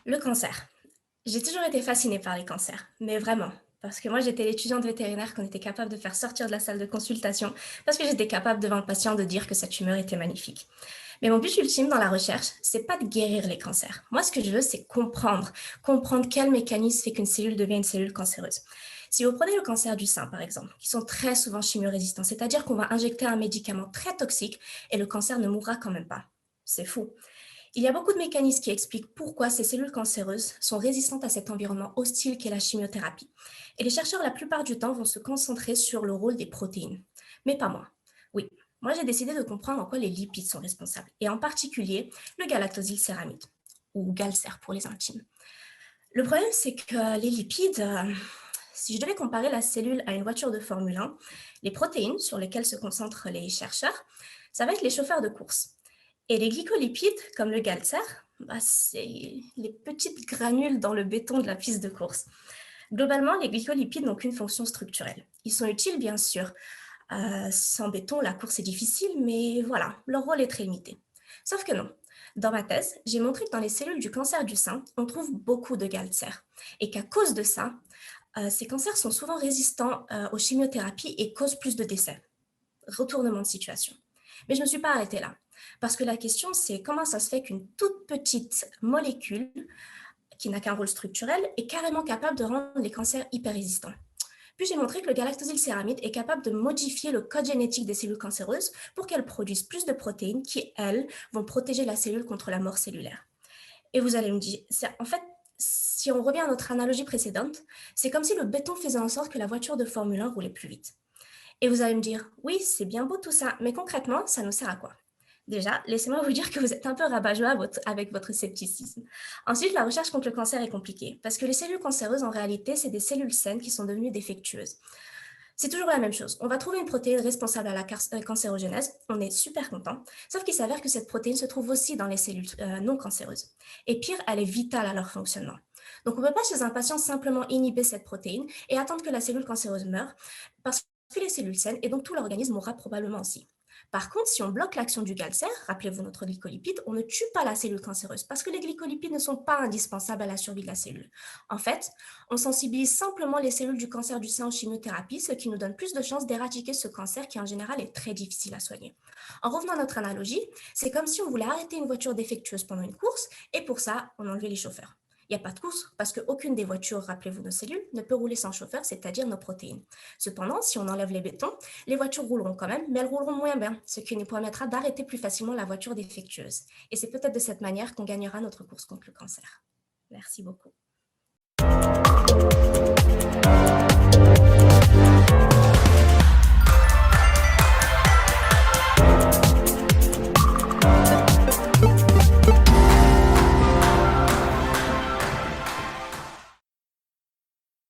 Le cancer. J'ai toujours été fascinée par les cancers, mais vraiment. Parce que moi, j'étais l'étudiante vétérinaire qu'on était capable de faire sortir de la salle de consultation parce que j'étais capable devant le patient de dire que sa tumeur était magnifique. Mais mon but ultime dans la recherche, c'est pas de guérir les cancers. Moi, ce que je veux, c'est comprendre quel mécanisme fait qu'une cellule devient une cellule cancéreuse. Si vous prenez le cancer du sein, par exemple, qui sont très souvent chimio-résistants, c'est-à-dire qu'on va injecter un médicament très toxique et le cancer ne mourra quand même pas. C'est fou. Il y a beaucoup de mécanismes qui expliquent pourquoi ces cellules cancéreuses sont résistantes à cet environnement hostile qu'est la chimiothérapie. Et les chercheurs, la plupart du temps, vont se concentrer sur le rôle des protéines. Mais pas moi. Oui, moi j'ai décidé de comprendre en quoi les lipides sont responsables, et en particulier le galactosylcéramide, ou GALCER pour les intimes. Le problème, c'est que les lipides, si je devais comparer la cellule à une voiture de Formule 1, les protéines sur lesquelles se concentrent les chercheurs, ça va être les chauffeurs de course. Et les glycolipides, comme le galcer, bah, c'est les petites granules dans le béton de la piste de course. Globalement, les glycolipides n'ont qu'une fonction structurelle. Ils sont utiles, bien sûr. Sans béton, la course est difficile, mais voilà, leur rôle est très limité. Sauf que non. Dans ma thèse, j'ai montré que dans les cellules du cancer du sein, on trouve beaucoup de galcer. Et qu'à cause de ça, ces cancers sont souvent résistants aux chimiothérapies et causent plus de décès. Retournement de situation. Mais je ne me suis pas arrêtée là. Parce que la question, c'est comment ça se fait qu'une toute petite molécule, qui n'a qu'un rôle structurel, est carrément capable de rendre les cancers hyper résistants. Puis j'ai montré que le galactosylcéramide est capable de modifier le code génétique des cellules cancéreuses pour qu'elles produisent plus de protéines qui, elles, vont protéger la cellule contre la mort cellulaire. Et vous allez me dire, en fait, si on revient à notre analogie précédente, c'est comme si le béton faisait en sorte que la voiture de Formule 1 roulait plus vite. Et vous allez me dire, oui, c'est bien beau tout ça, mais concrètement, ça nous sert à quoi? Déjà, laissez-moi vous dire que vous êtes un peu rabat-joie avec votre scepticisme. Ensuite, la recherche contre le cancer est compliquée, parce que les cellules cancéreuses, en réalité, c'est des cellules saines qui sont devenues défectueuses. C'est toujours la même chose. On va trouver une protéine responsable à la cancérogénèse, on est super content, sauf qu'il s'avère que cette protéine se trouve aussi dans les cellules non cancéreuses. Et pire, elle est vitale à leur fonctionnement. Donc on ne peut pas chez un patient simplement inhiber cette protéine et attendre que la cellule cancéreuse meure, parce que les cellules saines et donc tout l'organisme mourra probablement aussi. Par contre, si on bloque l'action du galcer, rappelez-vous notre glycolipide, on ne tue pas la cellule cancéreuse parce que les glycolipides ne sont pas indispensables à la survie de la cellule. En fait, on sensibilise simplement les cellules du cancer du sein aux chimiothérapies, ce qui nous donne plus de chances d'éradiquer ce cancer qui en général est très difficile à soigner. En revenant à notre analogie, c'est comme si on voulait arrêter une voiture défectueuse pendant une course et pour ça, on enlevait les chauffeurs. Il n'y a pas de course parce qu'aucune des voitures, rappelez-vous nos cellules, ne peut rouler sans chauffeur, c'est-à-dire nos protéines. Cependant, si on enlève les bétons, les voitures rouleront quand même, mais elles rouleront moins bien, ce qui nous permettra d'arrêter plus facilement la voiture défectueuse. Et c'est peut-être de cette manière qu'on gagnera notre course contre le cancer. Merci beaucoup.